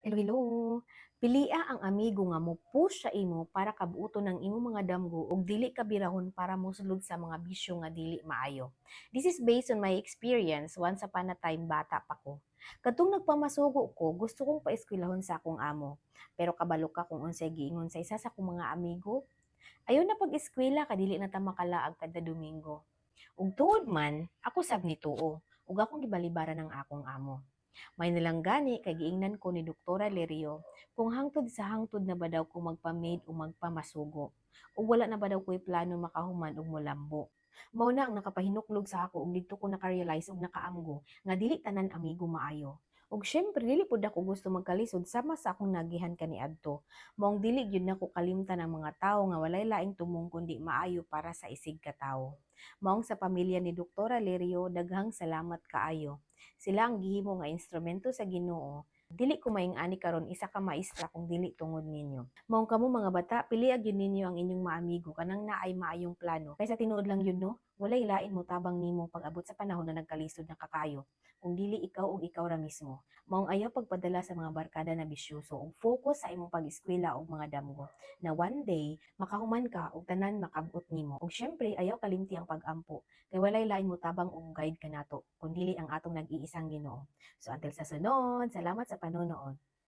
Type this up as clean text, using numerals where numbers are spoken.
Hello, hello. Pilia ang amigo nga mo push sa imo para kabuuton ng imong mga damgo ug dili ka birahon para mosulod sa mga bisyo nga dili maayo. This is based on my experience once upon a time bata pa ko. Kadtong nagpamasugo ko, gusto kong paeskwelahon sa akong amo. Pero kabalo ka kung unsay giingon sa isa sa akong mga amigo. Ayaw na pag-eskwela kadili na ta makalaag kada Domingo. Ug tuod man, ako sab nituo ug akong gibalibaran ng akong amo. May nalanggani kay giingnan ko ni Doktora Lerio kung hangtod sa hangtod na ba daw ko magpa-maid o magpamasugo. O wala na ba daw ko'y plano makahuman og molambo. Mao na ang nakapahinuklog sa ako ug didto ko naka-realize ug nakaamgo nga dili tanan amigo maayo. Ug syempre dili pud ako gusto magkalisod sama sa akong nagihan kaniadto. Maong dili gyud nako kalimtan ang mga tawo nga walay laing tumong kundi maayo para sa isig ka tawo. Maong sa pamilya ni Doktora Lerio daghang salamat kaayo. Sila ang gihimo nga instrumento sa Ginoo. Dili ko maing-ani karon isa ka maestra kung dili tungod ninyo. Maong kamo mga bata, piliag yun ninyo ang inyong maamigo kanang naay maayong plano. Kaysa tinuod lang yun no, walay lain mo tabang nimo pag-abot sa panahon na nagkalisod na kakayo. Kung dili ikaw ug ikaw ra mismo. Maong ayaw pagpadala sa mga barkada na bisyoso ug focus sa imong pag-eskwela ug mga damgo. Na one day, makahuman ka ug tanan makabot nimo. Ug syempre, ayaw kalimti ang pag-ampo. Kay walay lain mo tabang og guide kanato, kundi ang atong nag-iisang Ginoo. So until sa sunod, salamat sa panonood.